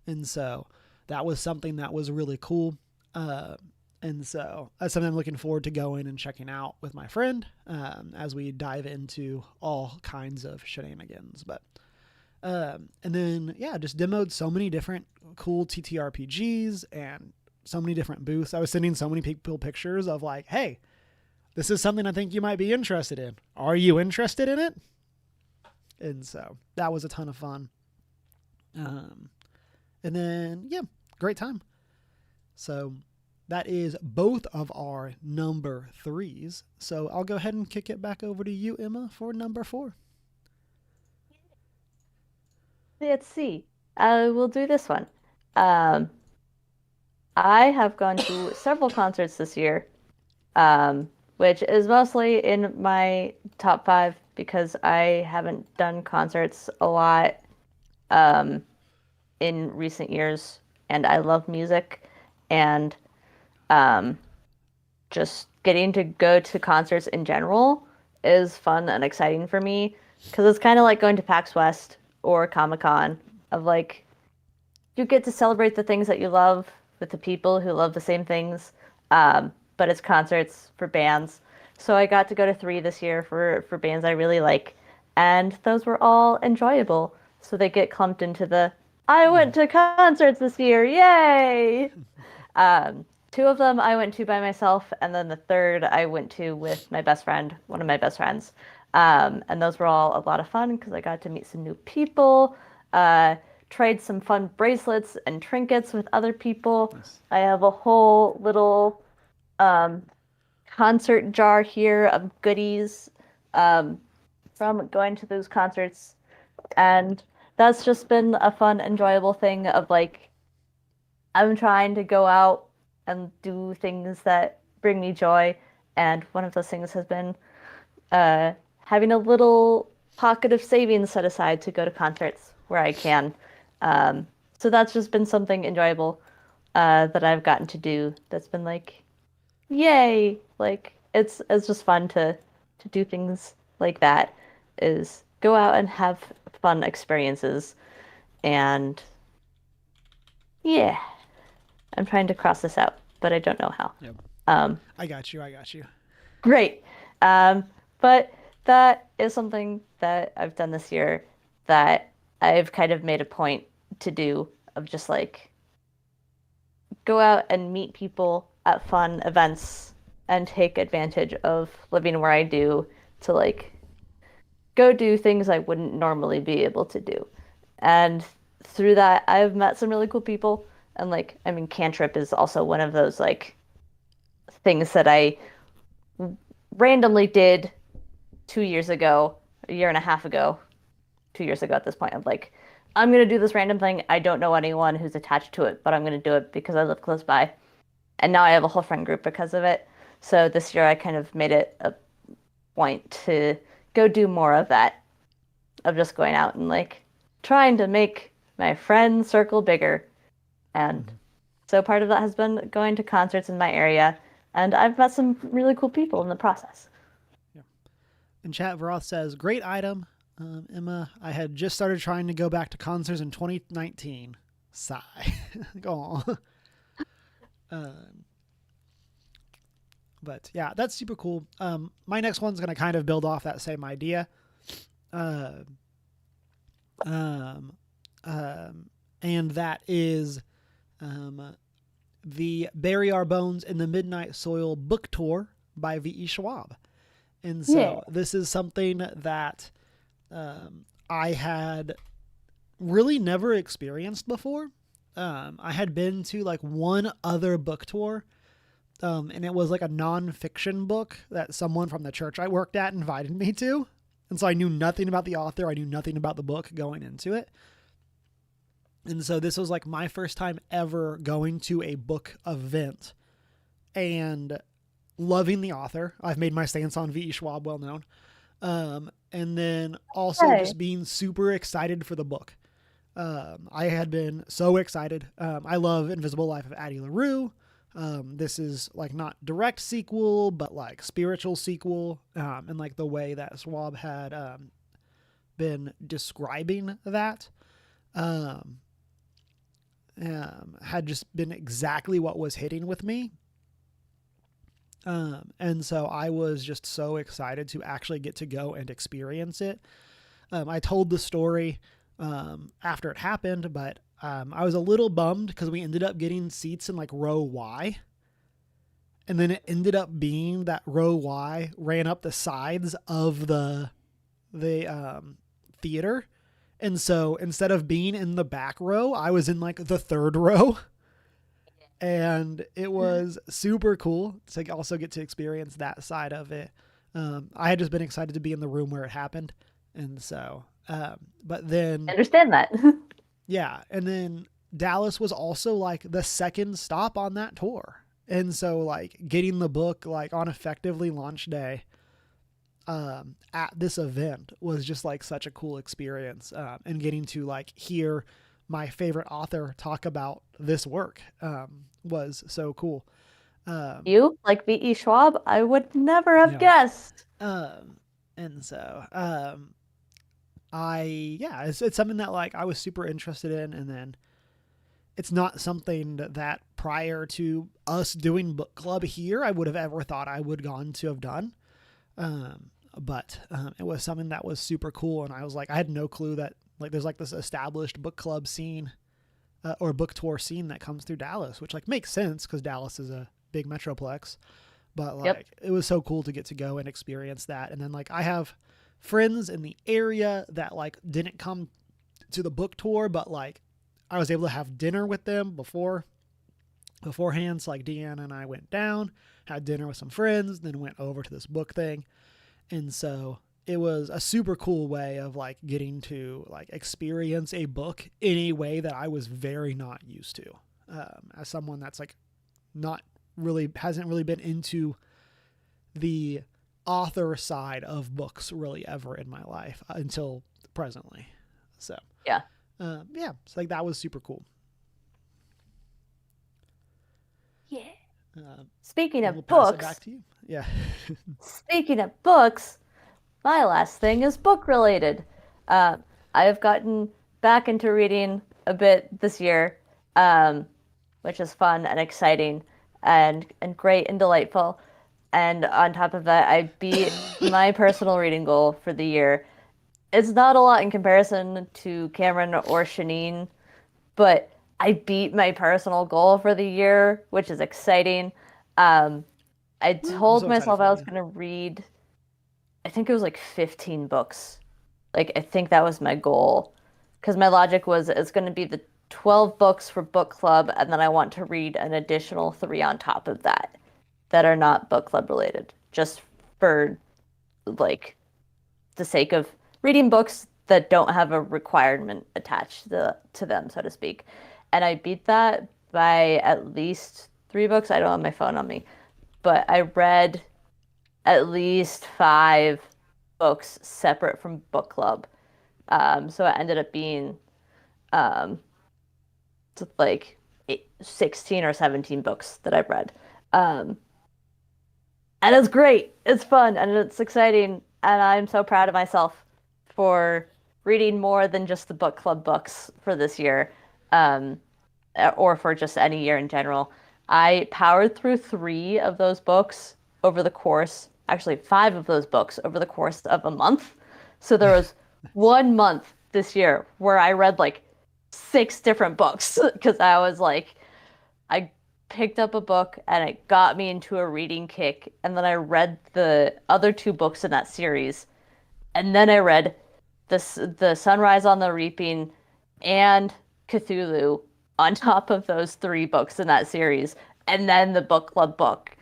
And so that was something that was really cool. And so that's something I'm looking forward to going and checking out with my friend as we dive into all kinds of shenanigans. But and then, yeah, just demoed so many different cool TTRPGs and so many different booths. I was sending so many people pictures of like, hey, this is something I think you might be interested in. Are you interested in it? And so that was a ton of fun. And then, yeah, great time. So that is both of our number 3s. So I'll go ahead and kick it back over to you, Emma, for number 4. Let's see. We'll do this one. I have gone to several concerts this year, which is mostly in my top 5 because I haven't done concerts a lot in recent years, and I love music, and just getting to go to concerts in general is fun and exciting for me because it's kind of like going to PAX West or Comic-Con of like you get to celebrate the things that you love with the people who love the same things, but it's concerts for bands. So I got to go to 3 this year for bands I really like, and those were all enjoyable. So they get clumped into the I went to concerts this year, yay! 2 of them I went to by myself, and then the third I went to with my best friend, one of my best friends. And those were all a lot of fun because I got to meet some new people, trade some fun bracelets and trinkets with other people. Nice. I have a whole little concert jar here of goodies from going to those concerts. And that's just been a fun, enjoyable thing of like, I'm trying to go out and do things that bring me joy. And one of those things has been having a little pocket of savings set aside to go to concerts where I can. So that's just been something enjoyable that I've gotten to do. That's been like, yay! Like it's just fun to do things like that. Is go out and have fun experiences, and yeah, I'm trying to cross this out, but I don't know how. Yep. Um, I got you. Great. But that is something that I've done this year that I've kind of made a point to do of just like go out and meet people at fun events and take advantage of living where I do to like go do things I wouldn't normally be able to do. And through that, I've met some really cool people. And like, I mean, Cantrip is also one of those like things that I randomly did 2 years ago, a year and a half ago, 2 years ago at this point. I'm like, I'm going to do this random thing. I don't know anyone who's attached to it, but I'm going to do it because I live close by. And now I have a whole friend group because of it. So this year I kind of made it a point to go do more of that, of just going out and like trying to make my friend circle bigger. And so part of that has been going to concerts in my area, and I've met some really cool people in the process. Yeah. In chat, Veroth says, great item. Emma, I had just started trying to go back to concerts in 2019. Sigh. Go on. But yeah, that's super cool. My next one's going to kind of build off that same idea. And that is the Bury Our Bones in the Midnight Soil book tour by V.E. Schwab. And Yeah. so this is something that I had really never experienced before. I had been to like one other book tour, and it was like a nonfiction book that someone from the church I worked at invited me to. And so I knew nothing about the author. I knew nothing about the book going into it. And so this was like my first time ever going to a book event and loving the author. I've made my stance on V.E. Schwab well known. And then also Hey. just being super excited for the book. I had been so excited. I love Invisible Life of Addie LaRue. This is like not direct sequel, but like spiritual sequel. And like the way that Schwab had been describing that had just been exactly what was hitting with me. And so I was just so excited to actually get to go and experience it. I told the story after it happened, but I was a little bummed because we ended up getting seats in like row Y. And then it ended up being that row Y ran up the sides of the theater. And so instead of being in the back row, I was in like the third row. And it was super cool to also get to experience that side of it. I had just been excited to be in the room where it happened. And so, but then, Understand that. yeah. And then Dallas was also like the second stop on that tour. And so, like, getting the book, like, on effectively launch day at this event was just like such a cool experience. And getting to like hear my favorite author talk about this work was so cool. You, like V.E. Schwab, I would never have Yeah. guessed. And so it's something that like I was super interested in, and then it's not something that prior to us doing book club here I would have ever thought I would gone to have done. But it was something that was super cool, and I was like, I had no clue that like there's like this established book club scene or book tour scene that comes through Dallas, which like makes sense because Dallas is a big metroplex. But like Yep. it was so cool to get to go and experience that. And then like I have friends in the area that like didn't come to the book tour, but like I was able to have dinner with them beforehand. So like Deanna and I went down, had dinner with some friends, then went over to this book thing. And so it was a super cool way of like getting to like experience a book in a way that I was very not used to. As someone that's like not really hasn't really been into the author side of books really ever in my life until presently. So Yeah. yeah, so like that was super cool. Yeah. And we'll pass it back to you. Yeah. Speaking of books, my last thing is book related. Uh, I have gotten back into reading a bit this year, um, which is fun and exciting and great and delightful. And on top of that, I beat my personal reading goal for the year. It's not a lot in comparison to Cameron or Shanine, but I beat my personal goal for the year, which is exciting. Um, I I'm told so excited myself for I was you. going to read, I think it was like 15 books. Like, I think that was my goal. Because my logic was it's going to be the 12 books for book club, and then I want to read an additional three on top of that that are not book club related, just for like the sake of reading books that don't have a requirement attached to them, so to speak. And I beat that by at least three books. I don't have my phone on me, but I read at least five books separate from book club. So it ended up being um, like 16 or 17 books that I've read. Um, and it's great. It's fun and it's exciting. And I'm so proud of myself for reading more than just the book club books for this year, um, or for just any year in general. I powered through three of those books over the course, actually, five of those books over the course of a month. So there was 1 month this year where I read like six different books because I was like, I picked up a book and it got me into a reading kick, and then I read the other two books in that series, and then I read the Sunrise on the Reaping and Cthulhu on top of those three books in that series, and then the book club book,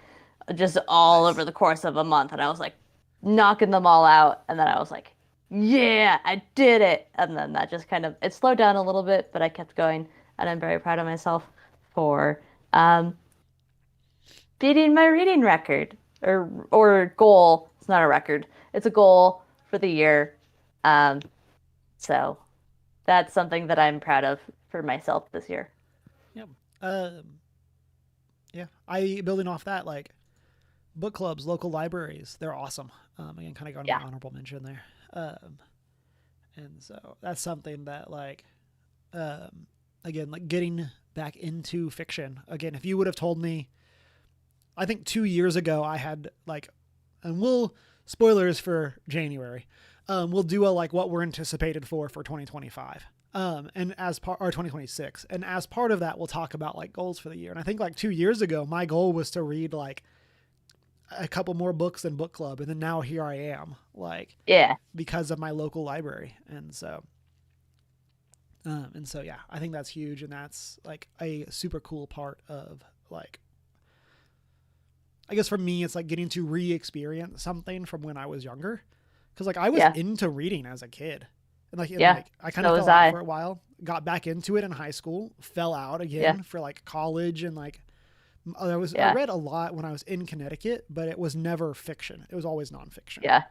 just all Nice. over the course of a month, and I was like knocking them all out, and then I was like, yeah, I did it. And then that just kind of it slowed down a little bit, but I kept going, and I'm very proud of myself for um, beating my reading record or goal. It's not a record. It's a goal for the year. Um, so that's something that I'm proud of for myself this year. Yeah. Yeah. I building off that, like book clubs, local libraries, they're awesome. Again, kind of going to Yeah. my honorable mention there. And so that's something that like, um, again, like getting back into fiction. Again, if you would have told me, I think 2 years ago, I had like, and we'll spoilers for January. We'll do a like what we're anticipated for 2025. And as part or 2026, and as part of that, we'll talk about like goals for the year. And I think like 2 years ago, my goal was to read like a couple more books than book club, and then now here I am, like Yeah. because of my local library, and so yeah, I think that's huge, and that's like a super cool part of like I guess for me, it's like getting to re-experience something from when I was younger, because like I was Yeah. into reading as a kid, Yeah. like I kind So of was fell out I. for a while, got back into it in high school, fell out Yeah. again for like college, and like I Yeah. read a lot when I was in Connecticut, but it was never fiction. It was always nonfiction, Yeah.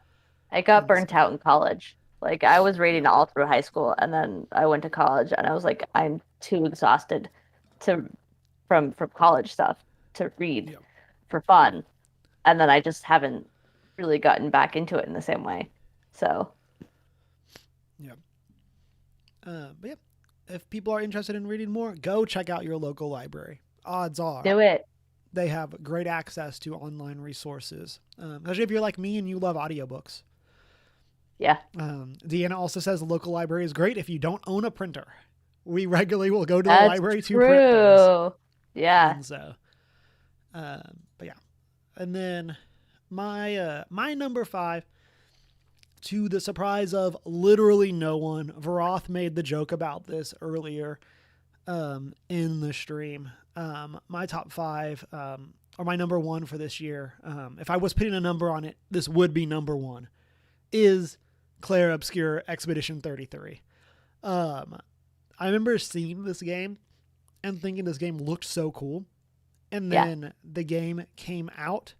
I got and burnt so out in college. Like I was yeah, reading all through high school, and then I went to college, and I was like, I'm too exhausted to from college stuff to read yeah, for fun. And then I just haven't really gotten back into it in the same way. So yeah. But yeah, if people are interested in reading more, go check out your local library. Odds are do it. they have great access to online resources, especially if you're like me and you love audiobooks. Yeah, Deanna also says the local library is great if you don't own a printer. We regularly will go to the that's library to print things, true. Yeah. and so, but yeah, and then my number five, to the surprise of literally no one, Varoth made the joke about this earlier in the stream. My top five, or my number one for this year, if I was putting a number on it, this would be number one, is Claire Obscure Expedition 33. I remember seeing this game and thinking this game looked so cool. And Yeah. then the game came out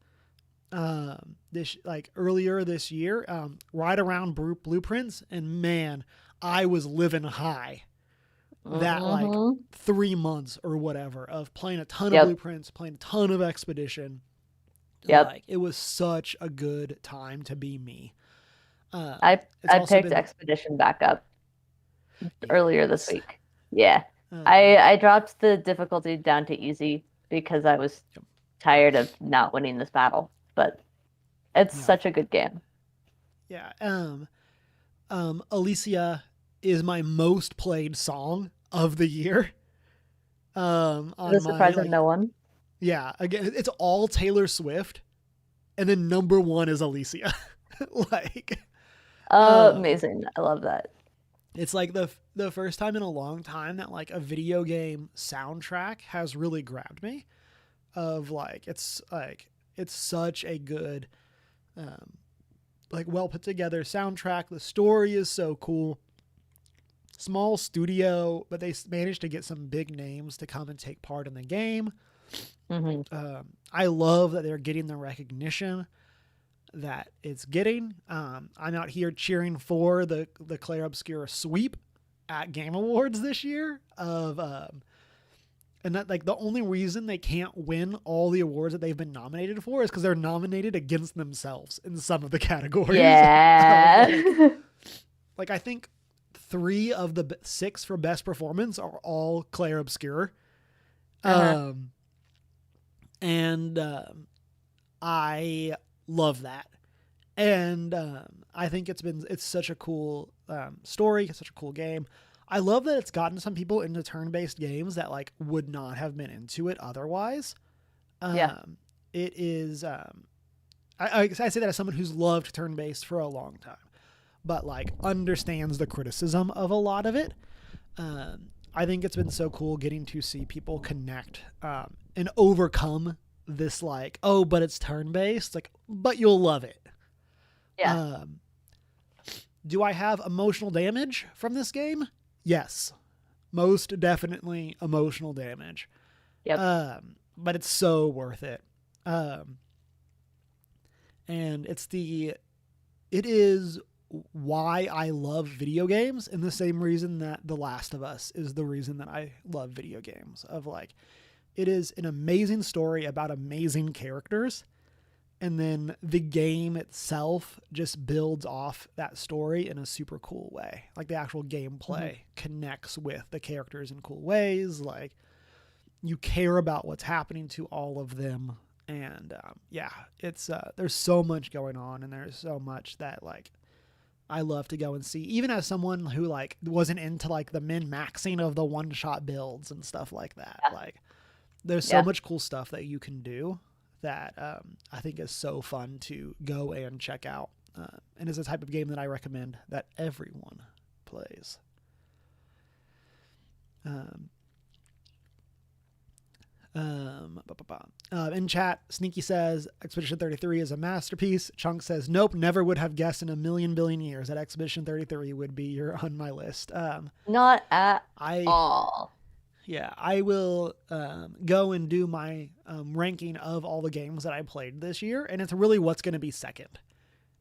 this like earlier this year, right around Blueprints, and man, I was living high that like Mm-hmm. 3 months or whatever of playing a ton of Yep. Blueprints, playing a ton of Expedition. Yep. Like it was such a good time to be me. I It's I also picked been Expedition back up earlier this yes. week. Yeah. Um, I dropped the difficulty down to easy because I was tired of not winning this battle. But it's yeah, such a good game. yeah. Alicia is my most played song of the year. The On my surprise of like, no one. yeah, again, it's all Taylor Swift, and then number one is Alicia. Like, um, Amazing. I love that. it's like the first time in a long time that like a video game soundtrack has really grabbed me. Of like it's such a good, um, like well put together soundtrack. The story is so cool. Small studio, but they managed to get some big names to come and take part in the game. Hmm. I love that they're getting the recognition that it's getting. I'm out here cheering for the Claire Obscura sweep at Game Awards this year. And that like the only reason they can't win all the awards that they've been nominated for is because they're nominated against themselves in some of the categories. Of Yeah. like I think three of the six for best performance are all Claire Obscure. Uh-huh. Um, and I love that. And I think it's such a cool story, it's such a cool game. I love that it's gotten some people into turn-based games that like would not have been into it otherwise. Yeah. It is. I say that as someone who's loved turn-based for a long time, but like understands the criticism of a lot of it. I think it's been so cool getting to see people connect and overcome this like, oh, but it's turn-based, like, but you'll love it. Yeah. Do I have emotional damage from this game? Yes, most definitely emotional damage. Yep. But it's so worth it. And it is why I love video games, and the same reason that The Last of Us is the reason that I love video games. Of like, it is an amazing story about amazing characters, and then the game itself just builds off that story in a super cool way. Like the actual gameplay connects with the characters in cool ways. Like you care about what's happening to all of them. And it's there's so much going on, and there's so much that like I love to go and see, even as someone who like wasn't into like the min-maxing of the one-shot builds and stuff like that. Yeah. Like there's so much cool stuff that you can do that I think is so fun to go and check out, and is a type of game that I recommend that everyone plays. In chat, Sneaky says Expedition 33 is a masterpiece. Chunk says, nope, never would have guessed in a million billion years that Expedition 33 would be on my list. Not at all. Yeah, I will go and do my ranking of all the games that I played this year, and it's really what's going to be second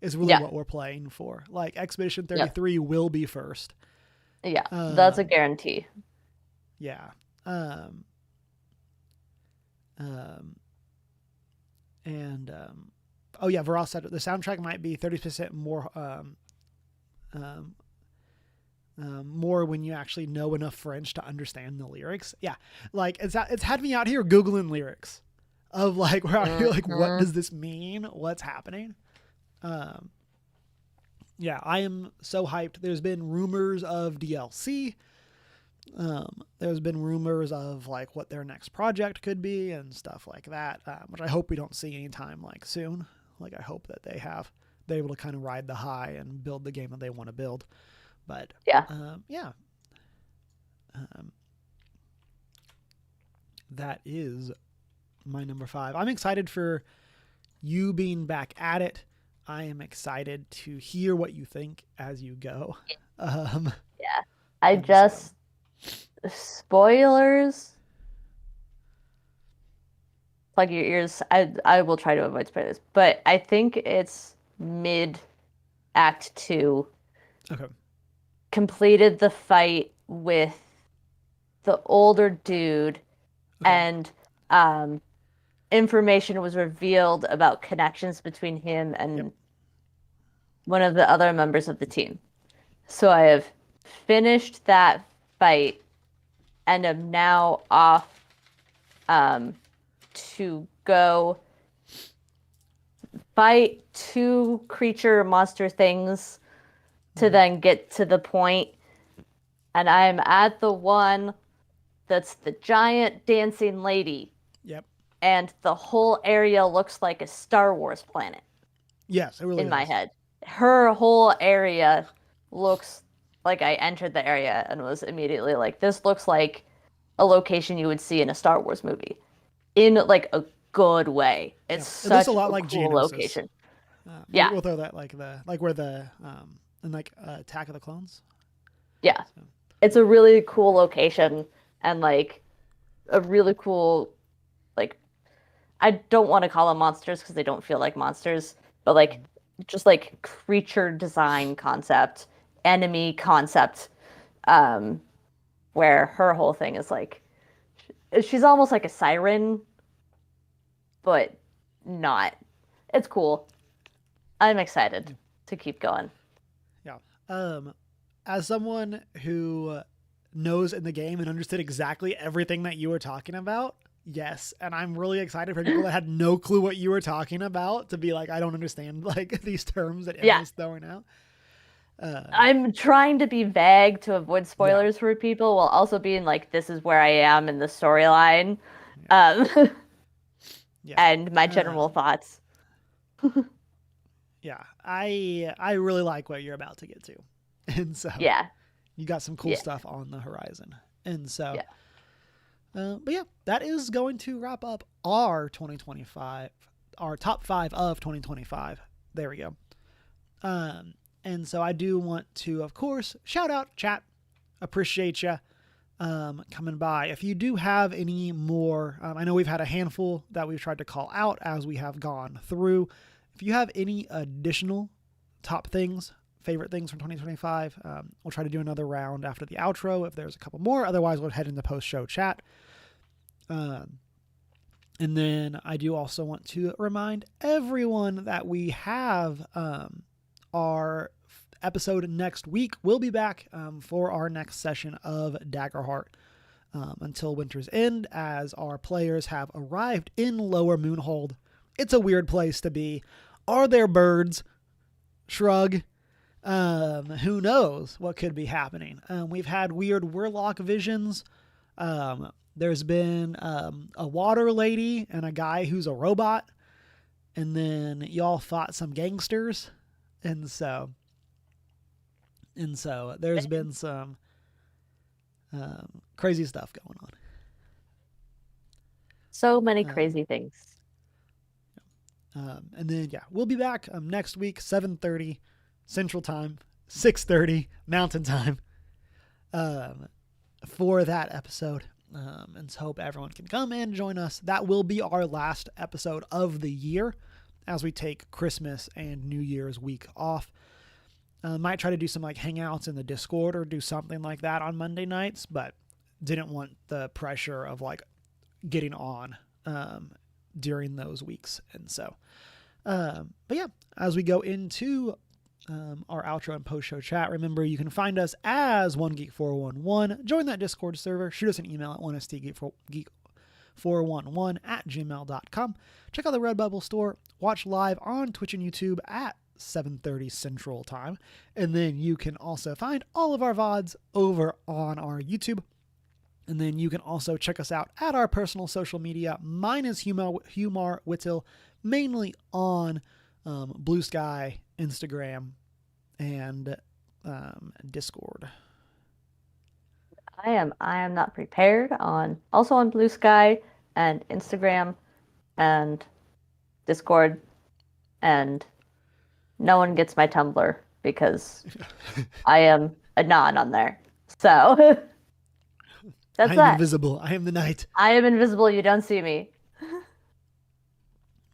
is really what we're playing for. Like Expedition 33 will be first. Yeah, that's a guarantee. Yeah. Varal said the soundtrack might be 30% more more when you actually know enough French to understand the lyrics. Yeah, like it's had me out here Googling lyrics of like where I feel like, what does this mean? What's happening? Yeah, I am so hyped. There's been rumors of DLC. There's been rumors of like what their next project could be and stuff like that, which I hope we don't see anytime like soon. Like I hope that they're able to kind of ride the high and build the game that they want to build. But that is my number 5. I'm excited for you being back at it. I am excited to hear what you think as you go. I just spoilers. Plug your ears. I will try to avoid spoilers, but I think it's mid Act 2. Okay. Completed the fight with the older dude, and information was revealed about connections between him and one of the other members of the team. So I have finished that fight and am now off to go fight 2 creature monster things to then get to the point. And I'm at the one that's the giant dancing lady. Yep. And the whole area looks like a Star Wars planet. Yes, it really in my head. Her whole area looks like I entered the area and was immediately like, this looks like a location you would see in a Star Wars movie. In like a good way. It's such a lot like cool location. We'll throw that like where the in like Attack of the Clones. Yeah. So. It's a really cool location, and like a really cool, like, I don't want to call them monsters because they don't feel like monsters, but like just like creature design concept, enemy concept, where her whole thing is like, she's almost like a siren, but not. It's cool. I'm excited to keep going. Yeah. As someone who knows in the game and understood exactly everything that you were talking about, yes. And I'm really excited for people that had no clue what you were talking about to be like, I don't understand like these terms that Emma's throwing out. I'm trying to be vague to avoid Yeah, spoilers for people while also being like, this is where I am in the storyline, um, yeah, and my uh, general thoughts. yeah. I really like what you're about to get to, and so Yeah, you got some cool yeah, stuff on the horizon, and so. yeah. But yeah, that is going to wrap up our 2025, our top 5 of 2025. There we go. And so I do want to, of course, shout out chat. Appreciate you coming by. If you do have any more, I know we've had a handful that we've tried to call out as we have gone through. If you have any additional top things, favorite things from 2025, we'll try to do another round after the outro if there's a couple more. Otherwise, we'll head into post-show chat. And then I do also want to remind everyone that we have our episode next week. We'll be back for our next session of Daggerheart until Winter's End, as our players have arrived in Lower Moonhold. It's a weird place to be. Are there birds? Shrug. Who knows what could be happening? We've had weird Warlock visions. There's been a water lady and a guy who's a robot. And then y'all fought some gangsters. And so there's been some crazy stuff going on. So many crazy things. And then, yeah, we'll be back next week, 7:30 Central Time, 6:30 Mountain Time for that episode. And so hope everyone can come and join us. That will be our last episode of the year as we take Christmas and New Year's week off. Might try to do some like hangouts in the Discord or do something like that on Monday nights, but didn't want the pressure of like getting on during those weeks. And so, but yeah, as we go into our outro and post-show chat, remember you can find us as OneGeek411. Join that Discord server. Shoot us an email at onestgeek411@gmail.com. Check out the Redbubble store. Watch live on Twitch and YouTube at 7:30 Central Time. And then you can also find all of our VODs over on our YouTube. And then you can also check us out at our personal social media. Mine is Humar Whittle, mainly on Blue Sky, Instagram, and Discord. I am not prepared also on Blue Sky and Instagram and Discord, and no one gets my Tumblr because I am a non on there. So that's I am invisible. I am the night. I am invisible. You don't see me.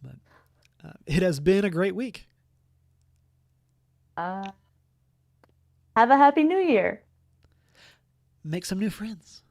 But it has been a great week. Have a happy New Year. Make some new friends.